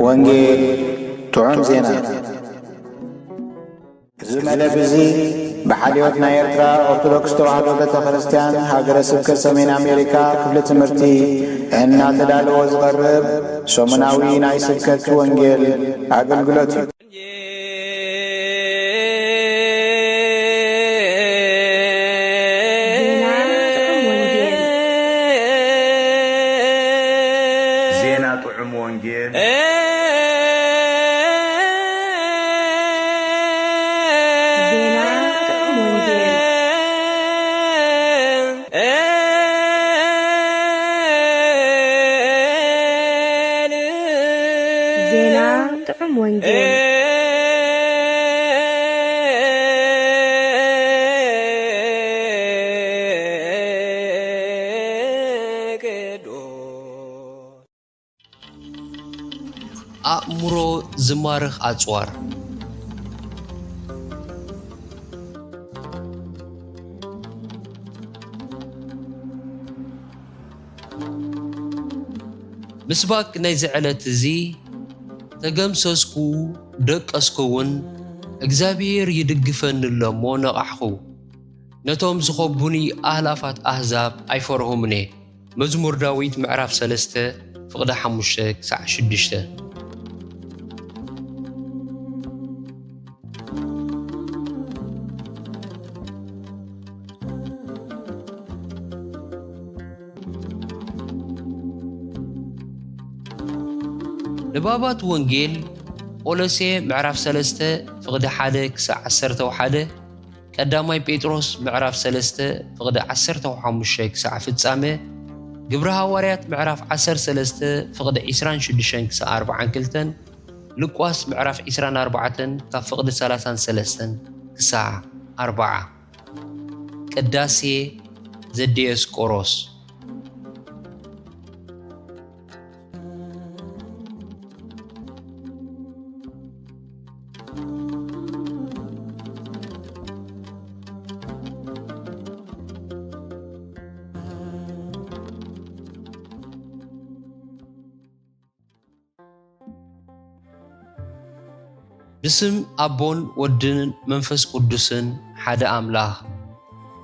ወንጌል ጥዑም ዜና ዝመለብዚ በሓልዮት ናይ ኤርትራ ኦርቶዶክስ ተዋህዶ ቤተ ክርስቲያን ሃገረ ስብከት ሰሜን አሜሪካ ክፍለ ትምህርቲ እናተዳለወ ዝቐርብ ሰሙናዊ ናይ ስብከት ወንጌል አገልግሎት እዩ። ዜና ጥዑም ወንጌል አእምሮ ዝማርኽ አጽዋር ምስባክ ናይ ዝዕለት እዚ ተገምሰስኩ ደቀስኩውን እግዚአብሔር ይድግፈንሎሞ ነቓሕኹ ነቶም ዝኸቡኒ ኣህላፋት ኣሕዛብ ኣይፈርሁምኔ መዝሙር ዳዊት ምዕራፍ 3 ፍቕደ 5-6 ንባባት ወንጌል ቆሎሴ ምዕራፍ 3 ፍቕደ 1-11 ቀዳማይ ጴጥሮስ ምዕራፍ 3 ፍቕደ 15 ፍጻሜ ግብረ ሐዋርያት ምዕራፍ 13 ፍቕደ 26-42 ሉቃስ ምዕራፍ 24 ካብ ፍቕደ 33-40 ቅዳሴ ዘዲዮስቆሮስ بسم أبون ودن منفس قدسن حدا أملاح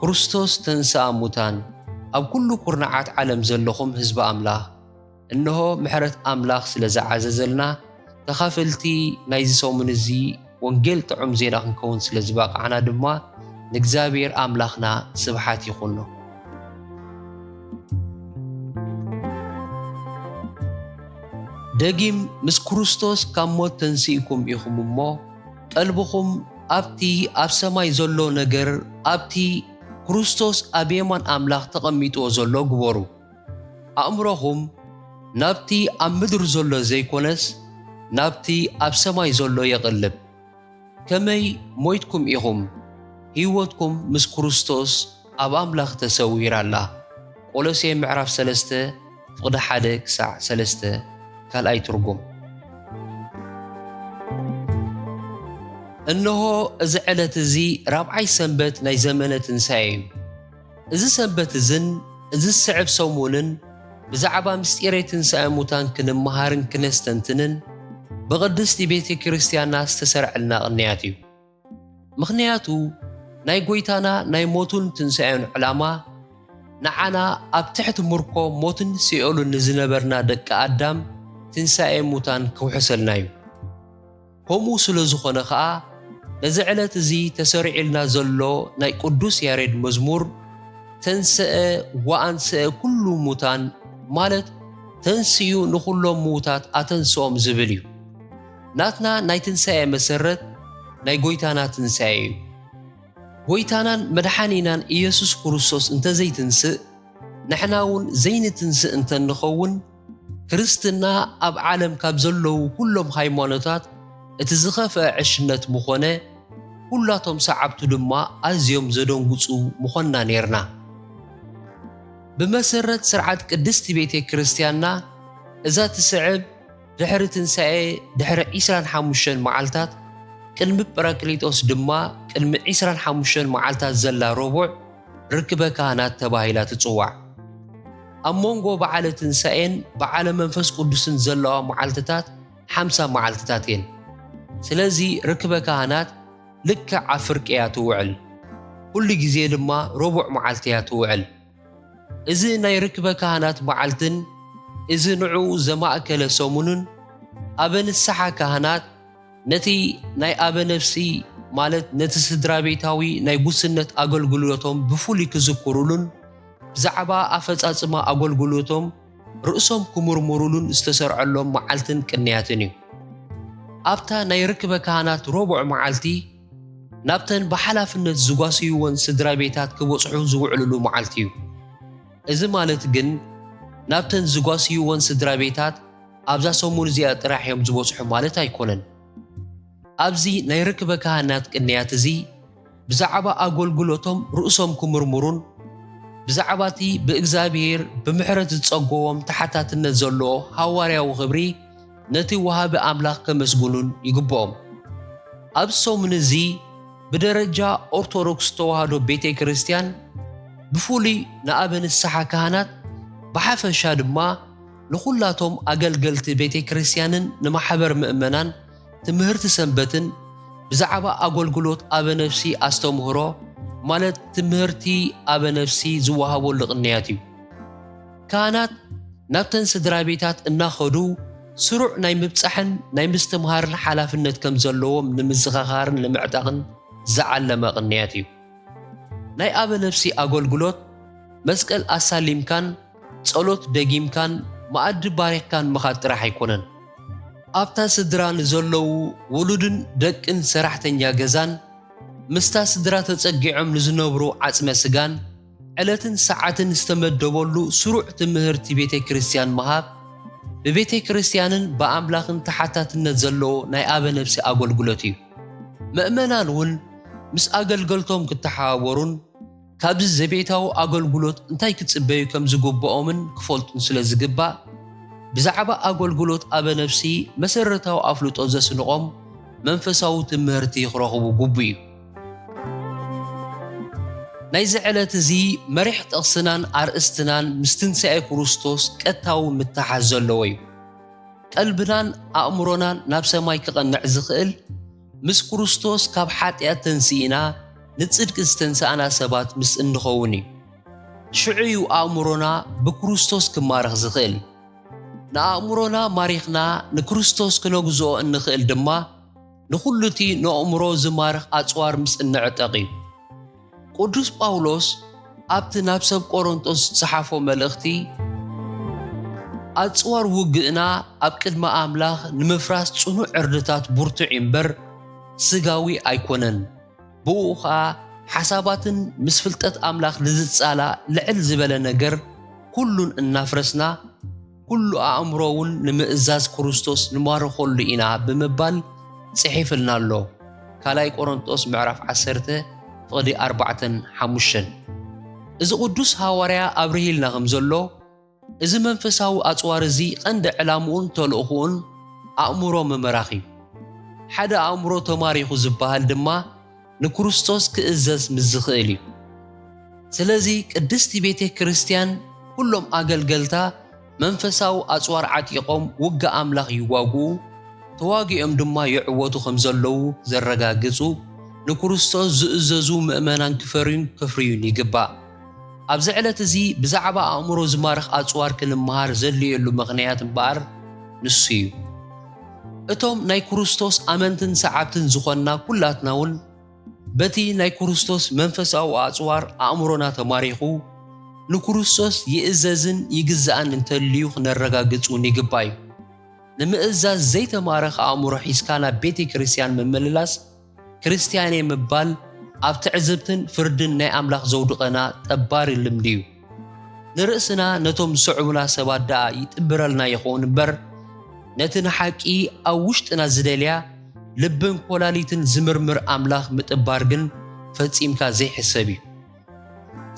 ክርስቶስ ተንሥአ ሙታን ኣብ ኩሉ ኩርናዓት ዓለም ዘለኹም ህዝቢ ኣምላኽ እንሆ ምሕረት ኣምላኽ ስለ ዝዓዘዘልና ተኻፈልቲ ናይዚ ሰሙን እዚ ወንጌል ጥዑም ዜና ክንከውን ስለ ዝባቕዓና ድማ ንእግዚአብሔር ኣምላኽና ስብሓት ይኹኖ። ደጊም ምስ ክርስቶስ ካብ ሞት ተንሥኢኩም ኢኹም እሞ ቀልብኹም ኣብቲ ኣብ ሰማይ ዘሎ ነገር ኣብቲ ክርስቶስ ኣብ የማን ኣምላኽ ተቐሚጥዎ ዘሎ ግበሩ። ኣእምሮኹም ናብቲ ኣብ ምድር ዘሎ ዘይኮነስ ናብቲ ኣብ ሰማይ ዘሎ የቕልብ። ከመይ ሞይትኩም ኢኹም ህይወትኩም ምስ ክርስቶስ ኣብ ኣምላኽ ተሰዊራላ። ቆሎሴ ምዕራፍ 3 ፍቕደ 1-3 ካልኣይ ትርጉም። እነሆ እዚ ዕለት እዚ ራብዓይ ሰንበት ናይ ዘመነ ትንሣኤ እዩ። እዚ ሰንበት እዝን እዚ ዝስዕብ ሰሙንን ብዛዕባ ምስጢረ ትንሣኤ ሙታን ክንመሃርን ክነስተንትንን ብቅድስቲ ቤተ ክርስቲያንና ዝተሰርዐልና ቅንያት እዩ። ምክንያቱ ናይ ጎይታና ናይ ሞቱን ትንሣኤን ዕላማ ንዓና ኣብ ትሕቲ ምርኮ ሞትን ሲኦልን ንዝነበርና ደቂ ኣዳም ትንሣኤ ሙታን ክውሕሰልና እዩ። ከምኡ ስለ ዝኾነ ከዓ ነዚ ዕለት እዚ ተሰሪዕልና ዘሎ ናይ ቅዱስ ያሬድ መዝሙር ተንሥአ ወአንሥአ ኩሉ ሙታን ማለት ተንስኡ ንኹሎም ሙታት ኣተንስኦም ዝብል እዩ። ናትና ናይ ትንሣኤ መሰረት ናይ ጎይታና ትንሣኤ እዩ። ጎይታናን መድሓኒናን ኢየሱስ ክርስቶስ እንተዘይትንስእ ንሕና እውን ዘይንትንስእ እንተንኸውን ክርስትና ኣብ ዓለም ካብ ዘለዉ ኩሎም ሃይማኖታት እቲ ዝኸፍአ ዕሽነት ምኾነ ኩላቶም ሰዓብቱ ድማ ኣዝዮም ዘደንግፁ ምኾንና ነርና። ብመሰረት ስርዓት ቅድስቲ ቤተ ክርስቲያንና እዛ ትስዕብ ድሕሪ ትንሣኤ ድሕሪ 25 መዓልታት ቅድሚ ጰራቅሊጦስ ድማ ቅድሚ 25 መዓልታት ዘላ ረቡዕ ርክበ ካህናት ተባሂላ ትጽዋዕ። ኣብ መንጎ በዓለ ትንሣኤን በዓለ መንፈስ ቅዱስን ዘለዋ መዓልትታት 50 መዓልትታት እየን። ስለዚ ርክበ ካህናት ልክዕ ኣብ ፍርቂ እያ ትውዕል፣ ኩሉ ግዜ ድማ ረቡዕ መዓልቲ እያ ትውዕል። እዚ ናይ ርክበ ካህናት መዓልትን እዚ ንዕኡ ዘማእከለ ሰሙንን ኣበ ንስሓ ካህናት ነቲ ናይ ኣበ ነፍሲ ማለት ነቲ ስድራ ቤታዊ ናይ ጉስነት ኣገልግሎቶም ብፍሉይ ክዝክሩሉን ብዛዕባ ኣፈጻጽማ ኣገልግሎቶም ርእሶም ክምርምሩሉን ዝተሰርዐሎም መዓልትን ቅንያትን እዩ። ኣብታ ናይ ርክበ ካህናት ረቡዕ መዓልቲ ናብተን ብሓላፍነት ዝጓስይዎን ስድራ ቤታት ክበጽሑ ዝውዕልሉ መዓልቲ እዩ። እዚ ማለት ግን ናብተን ዝጓስይዎን ስድራ ቤታት ኣብዛ ሰሙን እዚኣ ጥራሕ እዮም ዝበጽሑ ማለት ኣይኮነን። ኣብዚ ናይ ርክበ ካህናት ቅንያት እዚ ብዛዕባ ኣገልግሎቶም ርእሶም ክምርምሩን ብዛዕባቲ ብእግዚኣብሔር ብምሕረት ዝጸጎቦም ተሓታትነት ዘለዎ ሃዋርያዊ ኽብሪ ነቲ ወሃቢ ኣምላኽ ከመስግኑን ይግብኦም። ኣብ ሰሙን እዚ ብደረጃ ኦርቶዶክስ ተዋህዶ ቤተ ክርስቲያን ብፍሉይ ንኣበ ንስሓ ካህናት ብሓፈሻ ድማ ንኹላቶም ኣገልገልቲ ቤተ ክርስቲያንን ንማሕበር ምእመናን ትምህርቲ ሰንበትን ብዛዕባ ኣገልግሎት ኣበ ነፍሲ ኣስተምህሮ ማለት ትምህርቲ ኣበ ነፍሲ ዝወሃበሉ ቅንያት እዩ። ካህናት ናብተን ስድራ ቤታት እናኸዱ ስሩዕ ናይ ምብጻሕን ናይ ምስትምሃርን ሓላፍነት ከም ዘለዎም ንምዝኻኻርን ንምዕጣቕን ዝዓለመ ቅንያት እዩ። ናይ ኣበ ነፍሲ ኣገልግሎት መስቀል ኣሳሊምካን ጸሎት ደጊምካን ማኣዲ ባሪኽካን ምኻድ ጥራሕ ኣይኮነን። ኣብታ ስድራ ንዘለዉ ውሉድን ደቅን ሰራሕተኛ ገዛን ምስታ ስድራ ተጸጊዖም ንዝነብሩ ዓጽመ ስጋን ዕለትን ሰዓትን ዝተመደበሉ ስሩዕ ትምህርቲ ቤተ ክርስቲያን መሃብ ብቤተ ክርስቲያንን ብኣምላኽን ተሓታትነት ዘለዎ ናይ ኣበ ነፍሲ ኣገልግሎት እዩ። ምእመናን እውን ምስ ኣገልገልቶም ክተሓዋወሩን ካብዚ ዘቤታዊ ኣገልግሎት እንታይ ክጽበዩ ከም ዝግብኦምን ክፈልጡን ስለ ዝግባእ ብዛዕባ ኣገልግሎት ኣበ ነፍሲ መሰረታዊ ኣፍልጦ ዘስንቖም መንፈሳዊ ትምህርቲ ክረኽቡ ግቡእ እዩ። ናይዚ ዕለት እዚ መሪሕ ጠቕስናን ኣርእስትናን ምስ ትንሣኤ ክርስቶስ ቀጥታዊ ምትሓዝ ዘለዎ እዩ። ቀልብናን ኣእምሮናን ናብ ሰማይ ክቐንዕ ዝኽእል ምስ ክርስቶስ ካብ ሓጢኣት ተንሲኢና ንጽድቂ ዝተንሳኣና ሰባት ምስ እንኸውን እዩ። ሽዑዩ ኣእምሮና ብክርስቶስ ክማርኽ ዝኽእል፣ ንኣእምሮና ማሪኽና ንክርስቶስ ክነግዝኦ እንኽእል ድማ ንኹሉ እቲ ንኣእምሮ ዝማርኽ ኣጽዋር ምስ እንዕጠቕ እዩ። ቅዱስ ጳውሎስ ኣብቲ ናብ ሰብ ቆሮንጦስ ዝጸሓፎ መልእኽቲ ኣጽዋር ውግእና ኣብ ቅድመ ኣምላኽ ንምፍራስ ጽኑዕ ዕርድታት ብርቱዕ እምበር ስጋዊ ኣይኮነን፣ ብኡ ኸዓ ሓሳባትን ምስ ፍልጠት ኣምላኽ ንዝጻላእ ልዕል ዝበለ ነገር ኩሉን እናፍረስና ኩሉ ኣእምሮውን ንምእዛዝ ክርስቶስ ንማርኸሉ ኢና ብምባል ጽሒፍልና ኣሎ። ካልኣይ ቆሮንጦስ ምዕራፍ 10:4-5። እዚ ቅዱስ ሃዋርያ ኣብርሂልና ከም ዘሎ እዚ መንፈሳዊ ኣጽዋር እዚ ቀንዲ ዕላምኡን ተልእኹኡን ኣእምሮ ምምራኽ እዩ። ሓደ ኣእምሮ ተማሪኹ ዝበሃል ድማ ንክርስቶስ ክእዘዝ ምስ ዝኽእል እዩ። ስለዚ ቅድስቲ ቤተ ክርስቲያን ኩሎም ኣገልገልታ መንፈሳዊ ኣጽዋር ዓጢቖም ውጋ ኣምላኽ ይዋግኡ፣ ተዋጊኦም ድማ ይዕወቱ ከም ዘለዉ ዘረጋግጹ ንክርስቶስ ዝእዘዙ ምእመናን ክፈርዩን ከፍርዩን ይግባእ። ኣብዚ ዕለት እዚ ብዛዕባ ኣእምሮ ዝማርኽ ኣጽዋር ክንምሃር ዘድልየሉ ምኽንያት እምበኣር ንሱ እዩ። እቶም ናይ ክርስቶስ ኣመንትን ሰዓብትን ዝኾንና ኩላትና እውን በቲ ናይ ክርስቶስ መንፈሳዊ ኣጽዋር ኣእምሮና ተማሪኹ ንክርስቶስ ይእዘዝን ይግዛእን እንተልዩ ክነረጋግጹን ይግባእ እዩ። ንምእዛዝ ዘይተማረኸ ኣእምሮ ሒዝካ ናብ ቤተ ክርስቲያን ምምልላስ ክርስቲያኔ ምባል ኣብ ትዕዝብትን ፍርድን ናይ ኣምላኽ ዘውድቐና ጠባሪ ልምዲ እዩ። ንርእስና ነቶም ዝስዕቡና ሰባት ደኣ ይጥብረልና ይኹን እምበር ነቲ ንሓቂ ኣብ ውሽጥና ዝደልያ ልብን ኮላሊትን ዝምርምር ኣምላኽ ምጥባር ግን ፈጺምካ ዘይሕሰብ እዩ።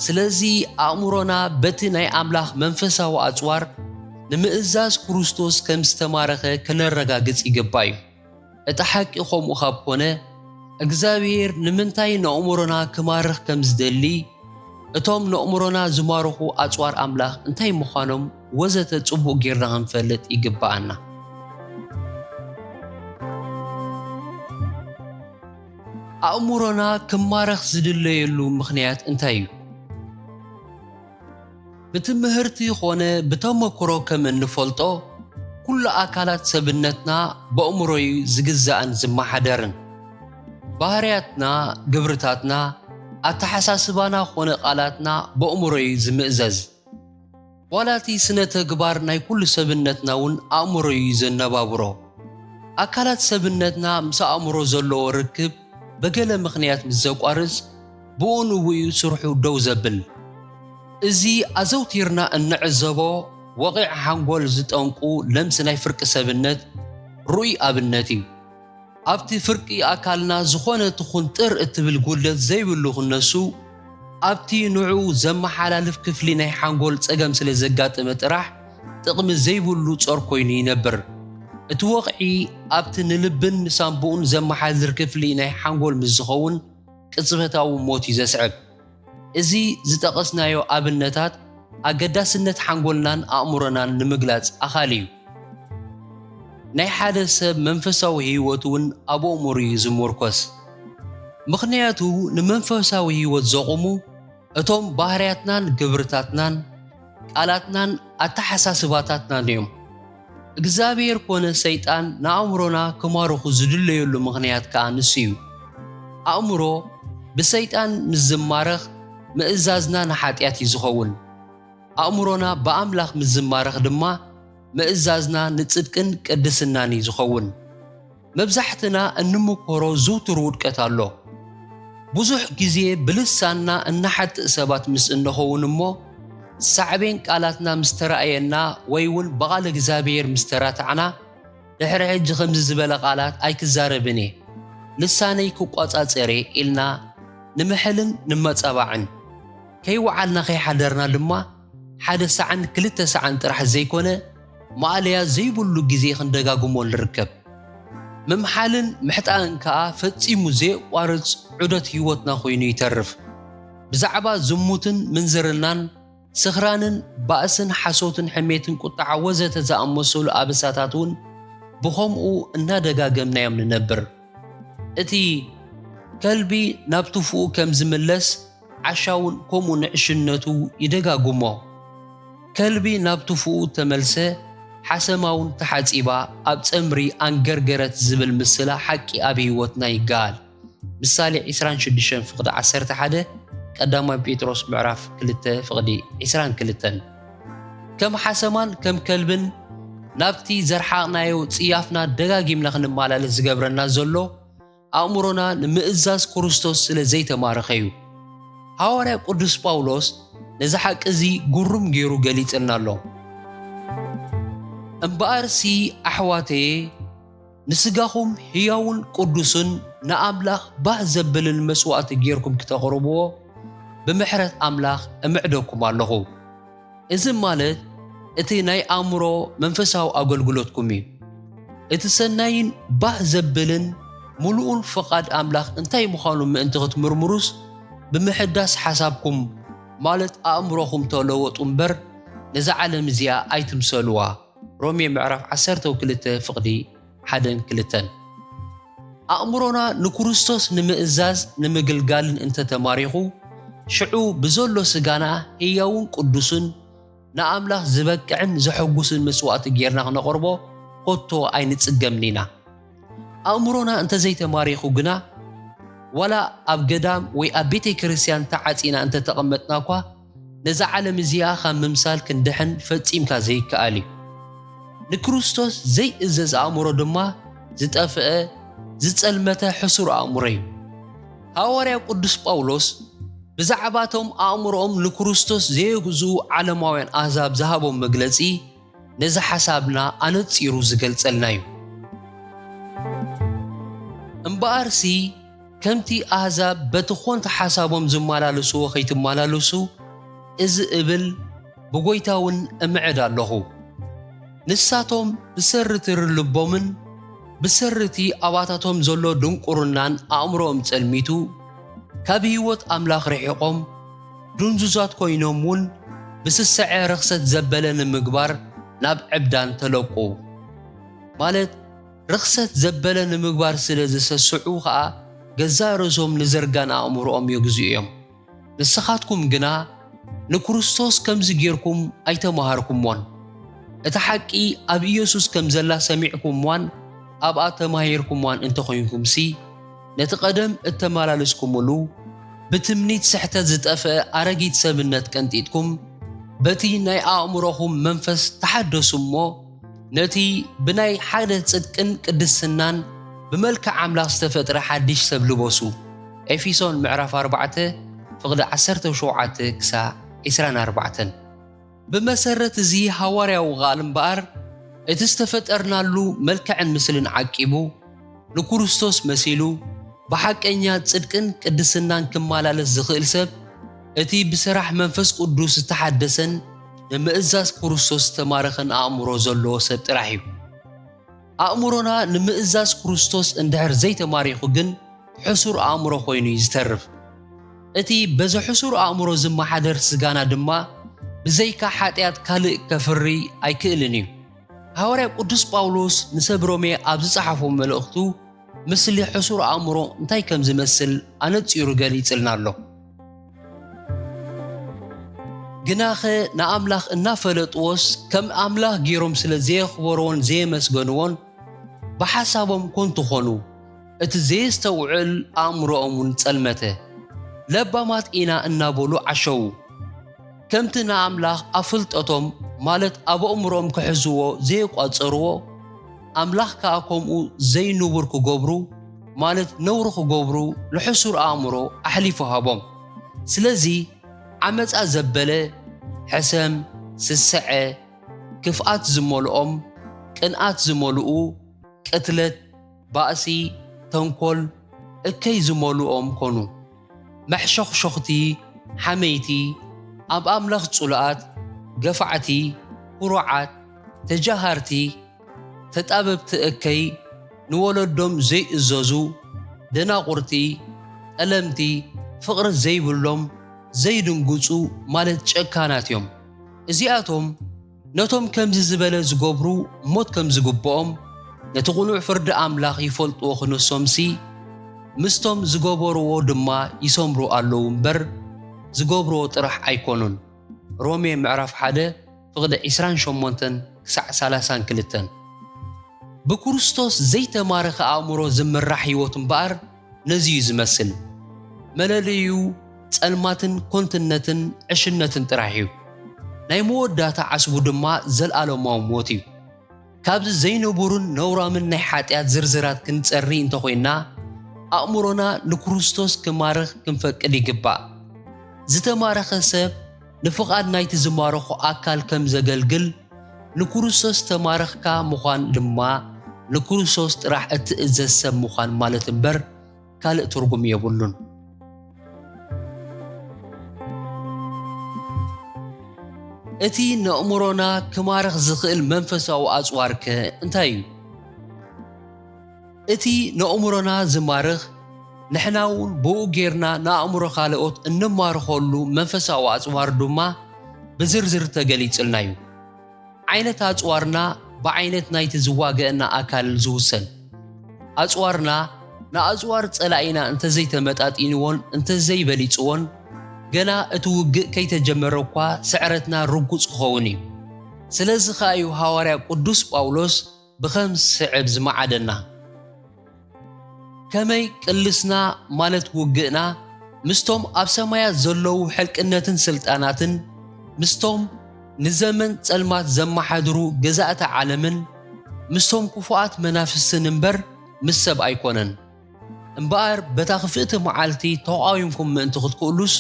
ስለዚ ኣእምሮና በቲ ናይ ኣምላኽ መንፈሳዊ ኣጽዋር ንምእዛዝ ክርስቶስ ከም ዝተማረኸ ከነረጋግጽ ይግባእ እዩ። እቲ ሓቂ ከምኡ ካብ ኮነ እግዚኣብሔር ንምንታይ ንኣእምሮና ክማርኽ ከም ዝደሊ እቶም ንኣእምሮና ዝማርኹ ኣጽዋር ኣምላኽ እንታይ ምዃኖም ወዘተ ጽቡቕ ጌርና ክንፈልጥ ይግባአና። ኣእምሮና ክማረኽ ዝድለየሉ ምኽንያት እንታይ እዩ? ብትምህርቲ ኾነ ብተመክሮ ከም እንፈልጦ ኩሉ ኣካላት ሰብነትና በኣእምሮ እዩ ዝግዛእን ዝመሓደርን። ባህርያትና፣ ግብርታትና፣ ኣተሓሳስባና ኾነ ቃላትና በኣእምሮ እዩ ዝምእዘዝ። ዋላቲ ስነ ተግባር ናይ ኩሉ ሰብነትና እውን ኣእምሮ እዩ ዘነባብሮ። ኣካላት ሰብነትና ምስ ኣእምሮ ዘለዎ ርክብ በገለ ምኽንያት ምስ ዘቋርጽ ብኡ ንውኡ ስርሑ ደው ዘብል። እዚ ኣዘውቲርና እንዕዘቦ ወቂዕ ሓንጎል ዝጠንቁ ለምሲ ናይ ፍርቂ ሰብነት ሩኡይ ኣብነት እዩ። ኣብቲ ፍርቂ ኣካልና ዝኾነ ትኹን ጥር እትብል ጉድለት ዘይብሉ ክነሱ ኣብቲ ንዑ ዘመሓላልፍ ክፍሊ ናይ ሓንጎል ጸገም ስለ ዘጋጥመ ጥራሕ ጥቕሚ ዘይብሉ ጾር ኮይኑ ይነብር። እቲ ወቕዒ ኣብቲ ንልብን ንሳምቡኡን ዘመሓልር ክፍሊ ናይ ሓንጎል ምስ ዝኸውን ቅጽበታዊ ሞት እዩ ዘስዕብ። እዚ ዝጠቐስናዮ ኣብነታት ኣገዳስነት ሓንጎልናን ኣእምሮናን ንምግላጽ ኣኻል እዩ። ናይ ሓደ ሰብ መንፈሳዊ ህይወት እውን ኣብ ኣእምሮ እዩ ዝምርኮስ። ምኽንያቱ ንመንፈሳዊ ህይወት ዘቑሙ እቶም ባህርያትናን ግብርታትናን ቃላትናን ኣተሓሳስባታትናን እዮም። እግዚኣብሔር ኮነ ሰይጣን ንኣእምሮና ክማርኹ ዝድለየሉ ምኽንያት ከዓ ንሱ እዩ። ኣእምሮ ብሰይጣን ምስ ዝማረኽ ምእዛዝና ንሓጢኣት እዩ ዝኸውን። ኣእምሮና ብኣምላኽ ምስ ዝማረኽ ድማ ምእዛዝና ንጽድቅን ቅድስናን እዩ ዝኸውን። መብዛሕትና እንምኮሮ ዝውትር ውድቀት ኣሎ። ብዙሕ ግዜ ብልሳንና እናሓጥእ ሰባት ምስ እንኸውን እሞ ሳዕቤን ቃላትና ምስ ተረኣየና ወይ እውን ብቓል እግዚኣብሔር ምስ ተራትዕና ድሕሪ ሕጂ ከምዚ ዝበለ ቃላት ኣይክዛረብን እየ ልሳነይ ክቋጻጸረ ኢልና ንምሕልን ንመጸባዕን ከይወዓልና ከይሓደርና ድማ ሓደ ሰዓን ክልተ ሰዓን ጥራሕ ዘይኮነ ማዕለያ ዘይብሉ ግዜ ክንደጋግሞ ንርከብ። ምምሓልን ምሕጣን ከዓ ፈጺሙ ዘይቋርጽ ዑደት ህይወትና ኮይኑ ይተርፍ። ብዛዕባ ዝሙትን ምንዝርናን ስኽራንን ባእስን ሓሶትን ሕሜትን ቁጣዓ ወዘተ ዝኣመሰሉ ኣበሳታት እውን ብኸምኡ እናደጋገምናዮም ንነብር። እቲ ከልቢ ናብ ትፉኡ ከም ዝምለስ ዓሻውን ከምኡ ንዕሽነቱ ይደጋግሞ። ከልቢ ናብ ትፉኡ ተመልሰ ሓሰማውን ተሓጺባ ኣብ ጸምሪ ኣንገርገረት ዝብል ምስላ ሓቂ ኣብ ህይወትና ይገሃል። ምሳሌ 26 ፍቕዲ 11 ቀዳማይ ጴጥሮስ ምዕራፍ 2 ፍቕዲ 22 ከም ሓሰማን ከም ከልብን ናብቲ ዘርሓቕናዮ ጽያፍና ደጋጊምና ክንመላለስ ዝገብረና ዘሎ ኣእምሮና ንምእዛዝ ክርስቶስ ስለ ዘይተማረኸ እዩ። ሐዋርያ ቅዱስ ጳውሎስ ነዚ ሓቂ እዚ ጉሩም ገይሩ ገሊጽልና ኣሎ። እምበኣርሲ ኣሕዋተየ ንስጋኹም ሕያውን ቅዱስን ንኣምላኽ ባህ ዘብልን መስዋዕቲ ጌርኩም ክተቕርብዎ ብምሕረት ኣምላኽ እምዕደኩም ኣለኹ። እዚ ማለት እቲ ናይ ኣእምሮ መንፈሳዊ ኣገልግሎትኩም እዩ። እቲ ሰናይን ባህ ዘብልን ሙሉኡን ፍቓድ ኣምላኽ እንታይ ምዃኑ ምእንቲ ክትምርምሩስ ብምሕዳስ ሓሳብኩም ማለት ኣእምሮኹም ተለወጡ እምበር ነዛ ዓለም እዚኣ ኣይትምሰልዋ። ሮሜ ምዕራፍ 12 ፍቕዲ 1-2 ኣእምሮና ንክርስቶስ ንምእዛዝ ንምግልጋልን እንተተማሪኹ ሽዑ ብዘሎ ስጋና ሕያውን ቅዱስን ንኣምላኽ ዝበቅዕን ዘሐጉስን መስዋዕቲ ጌርና ክነቕርቦ ኮቶ ኣይንጽገምን ኢና። ኣእምሮና እንተዘይተማሪኹ ግና ዋላ ኣብ ገዳም ወይ ኣብ ቤተ ክርስቲያን ተዓጺና እንተተቐመጥና እኳ ነዛ ዓለም እዚኣ ካብ ምምሳል ክንድሕን ፈጺምካ ዘይከኣል እዩ። ንክርስቶስ ዘይእዘዝ ኣእምሮ ድማ ዝጠፍአ ዝጸልመተ ሕሱር ኣእምሮ እዩ። ሐዋርያ ቅዱስ ጳውሎስ ብዛዕባቶም ኣእምሮኦም ንክርስቶስ ዘይግዝኡ ዓለማውያን ኣሕዛብ ዝሃቦም መግለጺ ነዚ ሓሳብና ኣነጺሩ ዝገልጸልና እዩ። እምበኣርሲ ከምቲ ኣሕዛብ በቲ ኾንቲ ሓሳቦም ዝመላለስዎ ከይትመላለሱ እዚ እብል ብጎይታ እውን እምዕድ ኣለኹ። ንሳቶም ብሰርቲ ርልቦምን ብሰርቲ ኣባታቶም ዘሎ ድንቁርናን ኣእምሮኦም ጸልሚቱ ካብ ህይወት ኣምላኽ ርሒቖም ድንዙዛት ኮይኖም እውን ብስስዐ ርኽሰት ዘበለ ንምግባር ናብ ዕብዳን ተለቁ። ማለት ርኽሰት ዘበለ ንምግባር ስለ ዝሰስዑ ከዓ ገዛ ርእሶም ንዘርጋን ኣእምሮኦም የግዝኡ እዮም። ንስኻትኩም ግና ንክርስቶስ ከምዚ ጌርኩም ኣይተማሃርኩምዎን። እቲ ሓቂ ኣብ ኢየሱስ ከም ዘላ ሰሚዕኩምዋን ኣብኣ ተማሂርኩምዋን እንተኾይንኩምሲ ነቲ ቀደም እተመላለስኩምሉ ብትምኒት ስሕተት ዝጠፍአ ኣረጊት ሰብነት ቀንጢጥኩም በቲ ናይ ኣእምሮኹም መንፈስ ተሓደሱ እሞ ነቲ ብናይ ሓደ ጽድቅን ቅድስናን ብመልክዕ ኣምላኽ ዝተፈጥረ ሓድሽ ሰብ ልበሱ። ኤፌሶን ምዕራፍ 4 ፍቕዲ 17-24 ብመሰረት እዚ ሐዋርያዊ ቃል እምበኣር እቲ ዝተፈጠርናሉ መልክዕን ምስልን ዓቂቡ ንክርስቶስ መሲሉ ብሓቀኛ ጽድቅን ቅድስናን ክመላለስ ዝኽእል ሰብ እቲ ብስራሕ መንፈስ ቅዱስ ዝተሓደሰን ንምእዛዝ ክርስቶስ ዝተማረኸን ኣእምሮ ዘለዎ ሰብ ጥራሕ እዩ። ኣእምሮና ንምእዛዝ ክርስቶስ እንድሕር ዘይተማሪኹ ግን ሕሱር ኣእምሮ ኮይኑ ይዝተርፍ። እቲ በዚ ሕሱር ኣእምሮ ዝመሓደር ስጋና ድማ ብዘይካ ሓጢኣት ካልእ ከፍሪ ኣይክእልን እዩ። ሐዋርያ ቅዱስ ጳውሎስ ንሰብ ሮሜ ኣብ ዝጸሓፎ መልእኽቱ ምስሊ ሕሱር ኣእምሮ እንታይ ከም ዝመስል ኣነጺሩ ገሊጽልና ኣሎ። ግናኸ ንኣምላኽ እናፈለጥዎስ ከም ኣምላኽ ገይሮም ስለ ዘየኽበርዎን ዘየመስገንዎን ብሓሳቦም ኮንቱ ኾኑ። እቲ ዘየስተውዕል ኣእምሮኦም እውን ጸልመተ ለባማት ኢና እናበሉ ዓሸዉ። ከምቲ ንኣምላኽ ኣፍልጠቶም ማለት ኣብ ኣእምሮኦም ክሕዝዎ ዘየቋጸርዎ ኣምላኽ ከዓ ከምኡ ዘይንቡር ክገብሩ ማለት ነውሪ ክገብሩ ንሕሱር ኣእምሮ ኣሕሊፉ ሃቦም። ስለዚ ዓመፃ ዘበለ ሕሰም፣ ስስዐ፣ ክፍኣት ዝመልኦም፣ ቅንኣት ዝመልኡ፣ ቅትለት፣ ባእሲ፣ ተንኰል፣ እከይ ዝመልኦም ኮኑ። መሕሸኽሸኽቲ፣ ሓመይቲ፣ ኣብ ኣምላኽ ጽሉኣት፣ ገፋዕቲ፣ ኩሩዓት፣ ተጃሃርቲ፣ ተጣበብቲ እከይ፣ ንወለዶም ዘይእዘዙ፣ ደናቁርቲ፣ ጠለምቲ፣ ፍቕሪ ዘይብሎም፣ ዘይድንግጹ ማለት ጨካናት እዮም። እዚኣቶም ነቶም ከምዚ ዝበለ ዝገብሩ ሞት ከም ዝግብኦም ነቲ ቕኑዕ ፍርዲ ኣምላኽ ይፈልጥዎ ክነሶምሲ ምስቶም ዝገበርዎ ድማ ይሰምሩ ኣለዉ እምበር ዝገብርዎ ጥራሕ ኣይኮኑን። ሮሜ ምዕራፍ 1 ፍቕዲ 28-32 ብክርስቶስ ዘይተማረኸ ኣእምሮ ዝምራሕ ህይወት እምበኣር ነዚዩ ዝመስል መለለዩ ጸልማትን ኮንትነትን ዕሽነትን ጥራሕ እዩ። ናይ መወዳእታ ዓስቡ ድማ ዘለኣለማዊ ሞት እዩ። ካብዚ ዘይነብሩን ነውራምን ናይ ሓጢኣት ዝርዝራት ክንጸሪ እንተኾይና ኣእምሮና ንክርስቶስ ክማርኽ ክንፈቅድ ይግባእ። ዝተማረኸ ሰብ ንፍቓድ ናይቲ ዝማረኹ ኣካል ከም ዘገልግል ንክርስቶስ ተማረኽካ ምዃን ድማ ንክርስቶስ ጥራሕ እትእዘዝ ሰብ ምዃን ማለት እምበር ካልእ ትርጉም የብሉን። እቲ ንእምሮና ክማርኽ ዝኽእል መንፈሳዊ ኣጽዋርከ እንታይ እዩ? እቲ ንእምሮና ዝማርኽ ንሕና እውን ብኡ ጌርና ንኣእምሮ ካልኦት እንማርኸሉ መንፈሳዊ ኣጽዋር ድማ ብዝርዝር ተገሊጽልና እዩ። ዓይነት ኣጽዋርና ብዓይነት ናይቲ ዝዋግአና ኣካል ዝውሰን። ኣጽዋርና ንኣጽዋር ጸላኢና እንተዘይተመጣጢንዎን እንተዘይበሊጽዎን ገና እቲ ውግእ ከይተጀመረ እኳ ስዕረትና ርጉጽ ክኸውን እዩ። ስለዚ ኸ እዩ ሐዋርያ ቅዱስ ጳውሎስ ብኸም ስዕብ ዝመዓደና ከመይ ቅልስና ማለት ውግእና ምስቶም ኣብ ሰማያት ዘለዉ ሕልቅነትን ስልጣናትን ምስቶም ንዘመን ጸልማት ዘመሓድሩ ገዛእቲ ዓለምን ምስቶም ክፉኣት መናፍስትን እምበር ምስ ሰብ ኣይኮነን እምበኣር በታ ክፍእቲ መዓልቲ ተቓዊምኩም ምእንቲ ክትክእሉስ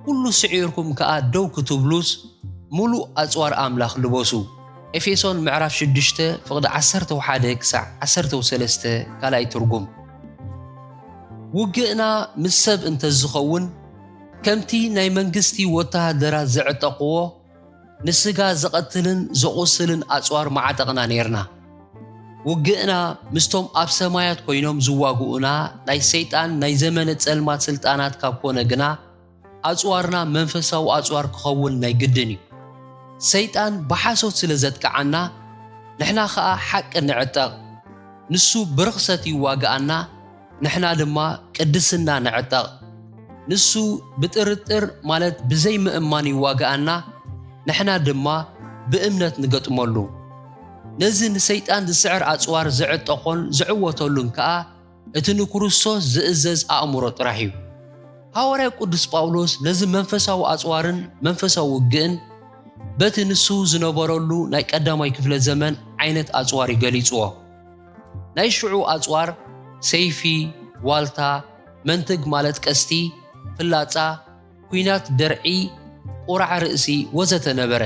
ኩሉ ስዒርኩም ከኣ ደው ክትብሉስ ሙሉእ ኣጽዋር ኣምላኽ ልበሱ። ኤፌሶን ምዕራፍ 6 ፍቕዲ 11 ክሳዕ 13 ካልኣይ ትርጉም። ውግእና ምስ ሰብ እንተዝኸውን ከምቲ ናይ መንግስቲ ወተሃደራት ዘዕጠቕዎ ንስጋ ዘቐትልን ዘቑስልን ኣጽዋር ማዓጠቕና ነርና። ውግእና ምስቶም ኣብ ሰማያት ኮይኖም ዝዋግኡና ናይ ሰይጣን ናይ ዘመነ ጸልማት ስልጣናት ካብ ኮነ ግና ኣጽዋርና መንፈሳዊ ኣጽዋር ክኸውን ናይ ግድን እዩ። ሰይጣን ብሓሶት ስለ ዘጥቃዓና ንሕና ኸኣ ሓቂ ንዕጠቕ። ንሱ ብርኽሰት ይዋግኣና፣ ንሕና ድማ ቅድስና ንዕጠቕ። ንሱ ብጥርጥር ማለት ብዘይ ምእማን ይዋግኣና፣ ንሕና ድማ ብእምነት ንገጥመሉ። ነዚ ንሰይጣን ዝስዕር ኣጽዋር ዝዕጠቖን ዝዕወተሉን ከኣ እቲ ንክርስቶስ ዝእዘዝ ኣእምሮ ጥራሕ እዩ። ሐዋርያ ቅዱስ ጳውሎስ ነዚ መንፈሳዊ ኣጽዋርን መንፈሳዊ ውግእን በቲ ንሱ ዝነበረሉ ናይ ቀዳማይ ክፍለ ዘመን ዓይነት ኣጽዋር ይገሊጽዎ። ናይ ሽዑ ኣጽዋር ሰይፊ፣ ዋልታ፣ መንትግ ማለት ቀስቲ፣ ፍላጻ፣ ኩናት ደርዒ፣ ቁራዕ ርእሲ ወዘተ ነበረ።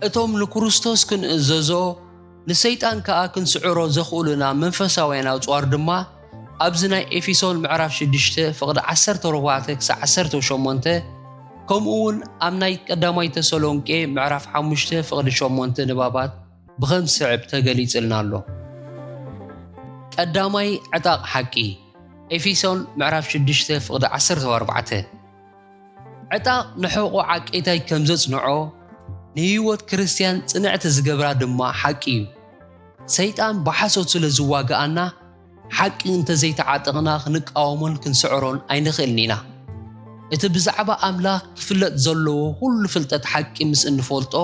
እቶም ንክርስቶስ ክንእዘዞ ንሰይጣን ከኣ ክንስዕሮ ዘኽእሉና መንፈሳውያን ኣጽዋር ድማ ኣብዚ ናይ ኤፌሶን ምዕራፍ 6 ፍቕዲ 14 ክሳዕ 18 ከምኡውን ኣብ ናይ ቀዳማይ ተሰሎንቄ ምዕራፍ 5 ፍቕዲ 8 ንባባት ብኸም ስዕብ ተገሊጽልና ኣሎ። ቀዳማይ ዕጣቕ ሓቂ ኤፌሶን ምዕራፍ 6 ፍቕዲ 14 ዕጣቕ ንሕቖ ዓቄታይ ከም ዘጽንዖ ንህይወት ክርስቲያን ጽንዕቲ ዝገብራ ድማ ሓቂ እዩ። ሰይጣን ብሓሶት ስለ ዝዋግኣና ሓቂ እንተዘይተዓጠቕና ክንቃወሞን ክንስዕሮን ኣይንኽእልን ኢና። እቲ ብዛዕባ ኣምላኽ ክፍለጥ ዘለዎ ኩሉ ፍልጠት ሓቂ ምስ እንፈልጦ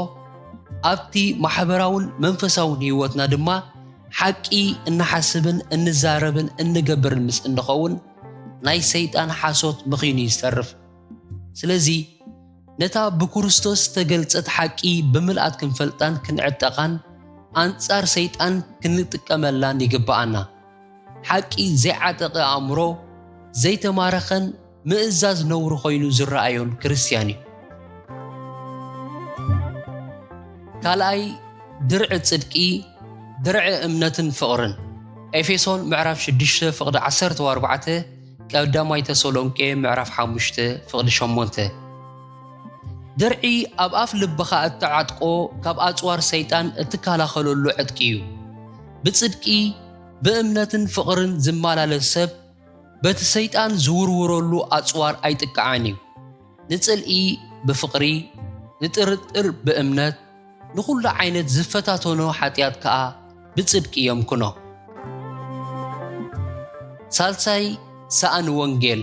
ኣብቲ ማሕበራውን መንፈሳውን ህይወትና ድማ ሓቂ እናሓስብን እንዛረብን እንገብርን ምስ እንኸውን ናይ ሰይጣን ሓሶት ምኺኑ ይሰርፍ። ስለዚ ነታ ብክርስቶስ ተገልጸት ሓቂ ብምልኣት ክንፈልጣን ክንዕጠቓን ኣንጻር ሰይጣን ክንጥቀመላን ይግብኣና። ሓቂ ዘይዓጠቐ ኣእምሮ ዘይተማረኸን ምእዛዝ ነውሪ ኮይኑ ዝረኣዮን ክርስቲያን እዩ። ካልኣይ ድርዒ ጽድቂ ድርዒ እምነትን ፍቕርን ኤፌሶን ምዕራፍ 6 ፍቕዲ 14 ቀዳማይ ተሰሎንቄ ምዕራፍ 5 ፍቕዲ 8 ድርዒ ኣብ ኣፍ ልብኻ እተዓጥቆ ካብ ኣጽዋር ሰይጣን እትከላኸለሉ ዕጥቂ እዩ። ብጽድቂ ብእምነትን ፍቕርን ዝመላለስ ሰብ በቲ ሰይጣን ዝውርውረሉ ኣጽዋር ኣይጥቃዓን እዩ። ንጽልኢ ብፍቕሪ፣ ንጥርጥር ብእምነት፣ ንኹሉ ዓይነት ዝፈታተኖ ሓጢኣት ከኣ ብጽድቂ የምክኖ። ሳልሳይ ሰኣን ወንጌል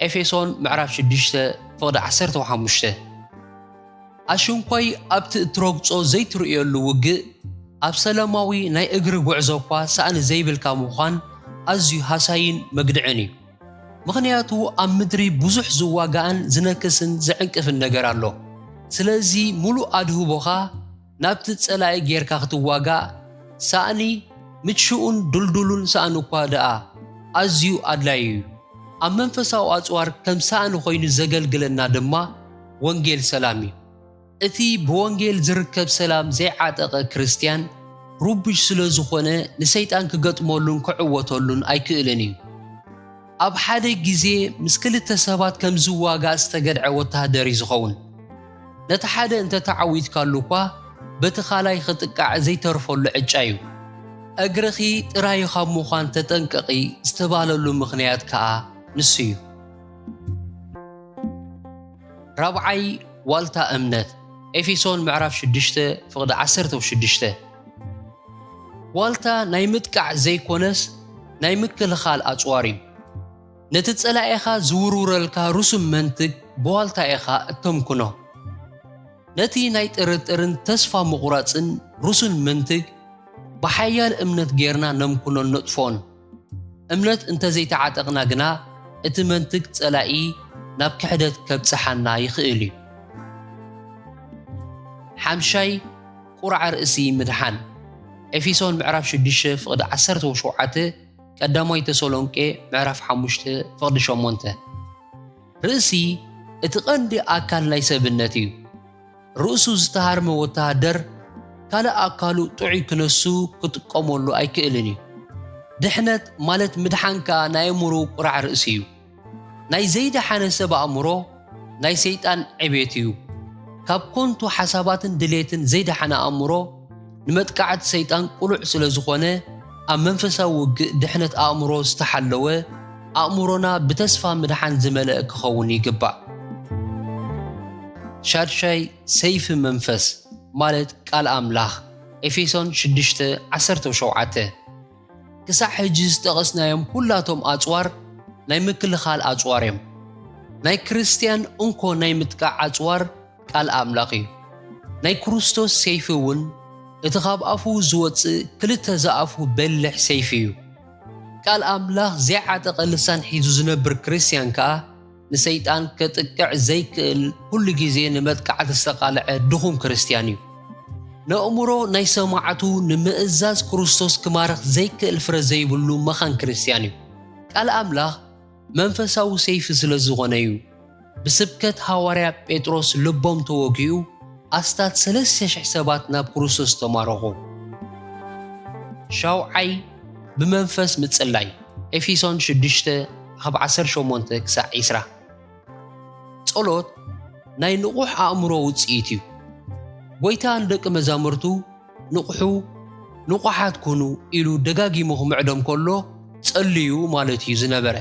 ኤፌሶን ምዕራፍ 6 ፍቕዲ 15 ኣሽንኳይ ኣብቲ እትረግጾ ዘይትርእየሉ ውግእ ኣብ ሰላማዊ ናይ እግሪ ጉዕዞ እኳ ሰኣን ዘይብልካ ምዃን ኣዝዩ ሃሳይን መግድዕን እዩ። ምኽንያቱ ኣብ ምድሪ ብዙሕ ዝዋጋእን ዝነክስን ዝዕንቅፍን ነገር ኣሎ። ስለዚ ሙሉእ ኣድህቦኻ ናብቲ ጸላኢ ጌርካ ክትዋጋእ ሰኣኒ ምችኡን ድልዱሉን ሰኣን እኳ ደኣ ኣዝዩ ኣድላይ እዩ። ኣብ መንፈሳዊ ኣጽዋር ከም ሰኣኒ ኮይኑ ዘገልግለና ድማ ወንጌል ሰላም እዩ። እቲ ብወንጌል ዝርከብ ሰላም ዘይዓጠቐ ክርስቲያን ሩብሽ ስለ ዝኾነ ንሰይጣን ክገጥመሉን ክዕወተሉን ኣይክእልን እዩ። ኣብ ሓደ ግዜ ምስ ክልተ ሰባት ከም ዝዋጋእ ዝተገድዐ ወተሃደር እዩ ዝኸውን። ነቲ ሓደ እንተተዓዊትካሉ እኳ በቲ ካልኣይ ክጥቃዕ ዘይተርፈሉ ዕጫ እዩ። እግርኺ ጥራይ ካብ ምዃን ተጠንቀቒ ዝተባለሉ ምኽንያት ከዓ ንሱ እዩ። ራብዓይ ዋልታ እምነት ኤፌሶን ምዕራፍ 6 ፍቕዲ 16 ዋልታ ናይ ምጥቃዕ ዘይኮነስ ናይ ምክልኻል ኣጽዋር እዩ። ነቲ ጸላኢኻ ዝውርውረልካ ርሱም መንትግ ብዋልታ ኢኻ እተምክኖ። ነቲ ናይ ጥርጥርን ተስፋ ምቑራጽን ርሱን መንትግ ብሓያል እምነት ጌርና ነምክኖን ነጥፎን። እምነት እንተዘይተዓጠቕና ግና እቲ መንትግ ጸላኢ ናብ ክሕደት ከብጽሓና ይኽእል እዩ። ሓምሻይ ቁራዕ ርእሲ ምድሓን ኤፌሶን ምዕራፍ 6 ፍቕዲ 17 ቀዳማይ ተሰሎንቄ ምዕራፍ 5 ፍቕዲ 8 ርእሲ እቲ ቀንዲ ኣካል ናይ ሰብነት እዩ ርእሱ ዝተሃርመ ወተሃደር ካልእ ኣካሉ ጥዑይ ክነሱ ክጥቀመሉ ኣይክእልን እዩ ድሕነት ማለት ምድሓንካ ናይ እምሮ ቁራዕ ርእሲ እዩ ናይ ዘይደሓነ ሰብ ኣእምሮ ናይ ሰይጣን ዕቤት እዩ ካብ ኮንቱ ሓሳባትን ድሌትን ዘይደሓነ ኣእምሮ ንመጥቃዕቲ ሰይጣን ቁሉዕ ስለ ዝኾነ ኣብ መንፈሳዊ ውግእ ድሕነት ኣእምሮ ዝተሓለወ ኣእምሮና ብተስፋ ምድሓን ዝመልአ ክኸውን ይግባእ ሻድሻይ ሰይፊ መንፈስ ማለት ቃል ኣምላኽ ኤፌሶን 6:17 ክሳዕ ሕጂ ዝጠቐስናዮም ኩላቶም ኣጽዋር ናይ ምክልኻል ኣጽዋር እዮም ናይ ክርስቲያን እንኮ ናይ ምጥቃዕ ኣጽዋር ቃል ኣምላኽ እዩ ናይ ክርስቶስ ሰይፊ እውን እቲ ካብ ኣፉ ዝወፅእ ክልተ ዝኣፉ በልሕ ሰይፊ እዩ ቃል ኣምላኽ ዘይዓጠቐ ልሳን ሒዙ ዝነብር ክርስቲያን ከዓ ንሰይጣን ከጥቅዕ ዘይክእል ኩሉ ግዜ ንመጥቃዕቲ ዝተቃልዐ ድኹም ክርስቲያን እዩ ንእምሮ ናይ ሰማዕቱ ንምእዛዝ ክርስቶስ ክማርኽ ዘይክእል ፍረ ዘይብሉ መኻን ክርስቲያን እዩ ቃል ኣምላኽ መንፈሳዊ ሰይፊ ስለ ዝኾነ እዩ ብስብከት ሃዋርያ ጴጥሮስ ልቦም ተወጊኡ ኣስታት 3,000 ሰባት ናብ ክርስቶስ ተማረኹ ሻውዓይ ብመንፈስ ምጽላይ ኤፌሶን 6:18-20 ጸሎት ናይ ንቑሕ ኣእምሮ ውፅኢት እዩ ጎይታ ንደቂ መዛሙርቱ ንቑሓት ኩኑ ኢሉ ደጋጊሙ ክምዕዶም ከሎ ጸልዩ ማለት እዩ ዝነበረ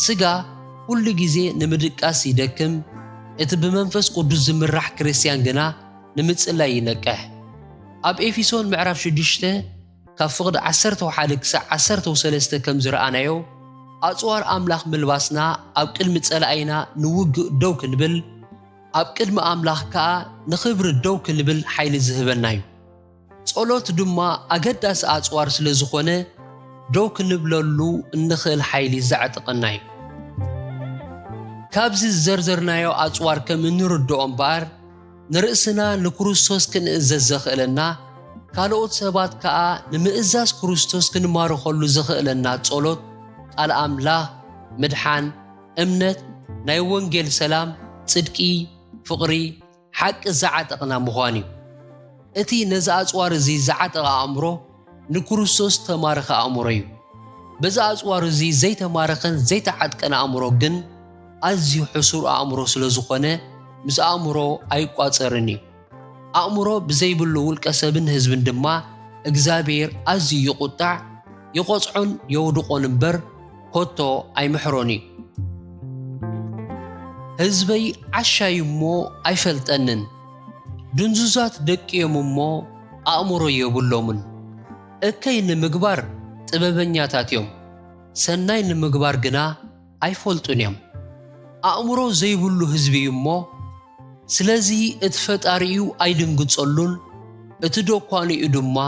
ስጋ ኩሉ ግዜ ንምድቃስ ይደክም እቲ ብመንፈስ ቅዱስ ዝምራሕ ክርስቲያን ግና ንምጽላይ ይነቅሕ ኣብ ኤፌሶን ምዕራፍ 6 ካብ ፍቕዲ 11-13 ከም ዝረኣናዮ ኣጽዋር ኣምላኽ ምልባስና ኣብ ቅድሚ ጸላእይና ንውግእ ደው ክንብል ኣብ ቅድሚ ኣምላኽ ከዓ ንኽብሪ ደው ክንብል ሓይሊ ዝህበና እዩ ጸሎት ድማ ኣገዳሲ ኣጽዋር ስለ ዝኾነ ደው ክንብለሉ እንኽእል ሓይሊ ዘዕጥቕና እዩ ካብዚ ዝዘርዘርናዮ ኣጽዋር ከም እንርድኦ እምበር ንርእስና ንክርስቶስ ክንእዘዝ ዘኽእለና ካልኦት ሰባት ከዓ ንምእዛዝ ክርስቶስ ክንማርኸሉ ዘኽእለና ጸሎት ቃል ኣምላኽ ምድሓን እምነት ናይ ወንጌል ሰላም ጽድቂ ፍቕሪ ሓቂ ዘዓጠቕና ምዃን እዩ እቲ ነዚ ኣጽዋር እዚ ዘዓጠቐ ኣእምሮ ንክርስቶስ ተማረኸ ኣእምሮ እዩ በዚ ኣጽዋር እዚ ዘይተማረኸን ዘይተዓጥቀነ ኣእምሮ ግን ኣዝዩ ሕሱር ኣእምሮ ስለ ዝኾነ ምስ ኣእምሮ ኣይቋፀርን እዩ ኣእምሮ ብዘይብሉ ውልቀ ሰብን ህዝብን ድማ እግዚኣብሔር ኣዝዩ ይቁጣዕ ይቆጽዖን የውድቆን እምበር ኮቶ ኣይምሕሮን እዩ ህዝበይ ዓሻይ እሞ ኣይፈልጠንን ድንዙዛት ደቂዮም እሞ ኣእምሮ የብሎምን እከይ ንምግባር ጥበበኛታት እዮም ሰናይ ንምግባር ግና ኣይፈልጡን እዮም ኣእምሮ ዘይብሉ ህዝቢ እሞ ስለዚ እቲ ፈጣሪኡ ኣይድንግጸሉን እቲ ደኳንኡ ድማ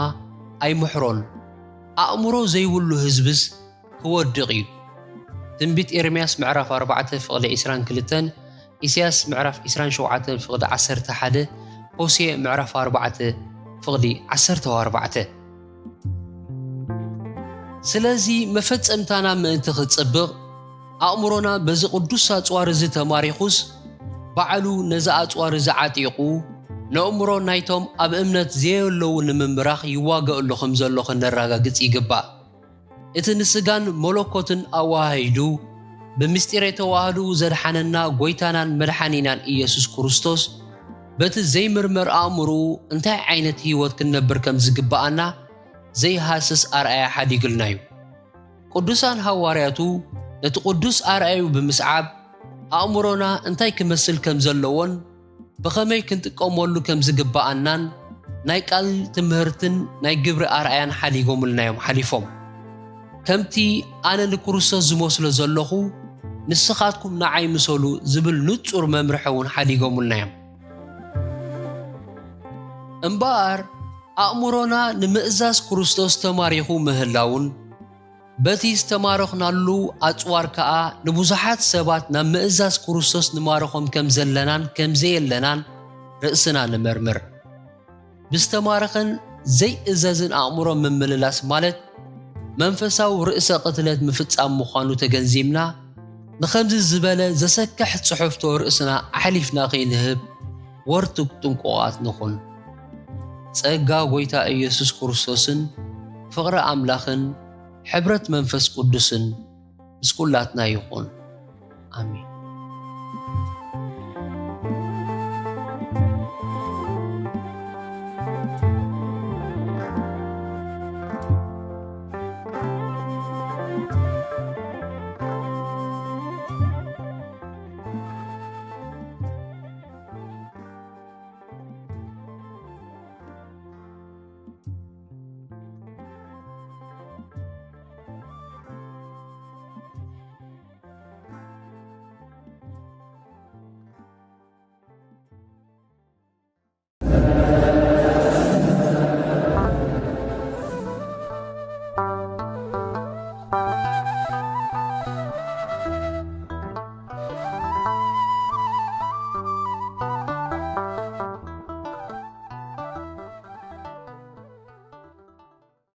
ኣይምሕሮን ኣእምሮ ዘይብሉ ህዝብስ ክወድቕ እዩ ትንቢት ኤርምያስ ምዕራፍ 4:22 ኢሳያስ ምዕራፍ 27:11 ሆሴዕ ምዕራፍ 4:14 ስለዚ መፈጸምታና ምእንቲ ክጽብቕ ኣእምሮና በዚ ቅዱስ ኣጽዋር እዚ ተማሪኹስ ባዕሉ ነዚ ኣጽዋር እዚ ዓጢቑ ንእምሮ ናይቶም ኣብ እምነት ዘየለዉ ንምምራኽ ይዋገአሉ ከም ዘሎ ክነረጋግጽ ይግባእ እቲ ንስጋን መለኮትን ኣዋሃይዱ ብምስጢር የተዋህዱ ዘድሓነና ጎይታናን መድሓኒናን ኢየሱስ ክርስቶስ በቲ ዘይምርመር ኣእምሩ እንታይ ዓይነት ህይወት ክንነብር ከም ዝግባኣና ዘይሃስስ ኣርኣያ ሓዲግልና እዩ ቅዱሳን ሃዋርያቱ ነቲ ቅዱስ ኣርኣዩ ብምስዓብ ኣእምሮና እንታይ ክመስል ከም ዘለዎን ብኸመይ ክንጥቀመሉ ከም ዝግባኣናን ናይ ቃል ትምህርትን ናይ ግብሪ ኣርኣያን ሓዲጎምልናዮም ሓሊፎም ከምቲ ኣነ ንክርስቶስ ዝመስሎ ዘለኹ ንስኻትኩም ንዓይ ምሰሉ ዝብል ንጹር መምርሒ እውን ሓዲጎምልናዮም እምበር ኣእምሮና ንምእዛዝ ክርስቶስ ተማሪኹ ምህላውን በቲ ዝተማረኽናሉ ኣጽዋር ከዓ ንብዙሓት ሰባት ናብ ምእዛዝ ክርስቶስ ንማርኾም ከም ዘለናን ከም ዘየለናን ርእስና ንመርምር ብዝተማረኸን ዘይእዘዝን ኣእምሮ ምምልላስ ማለት መንፈሳዊ ርእሰ ቅትለት ምፍጻም ምዃኑ ተገንዚምና ንኸምዚ ዝበለ ዘሰካሕ ጽሑፍቶ ርእስና ኣሕሊፍና ኸይንህብ ወርቱክ ጥንቁቓት ንኹን። ጸጋ ጐይታ ኢየሱስ ክርስቶስን ፍቕሪ ኣምላኽን ሕብረት መንፈስ ቅዱስን ምስ ኩላትና ይኹን። ኣሜን።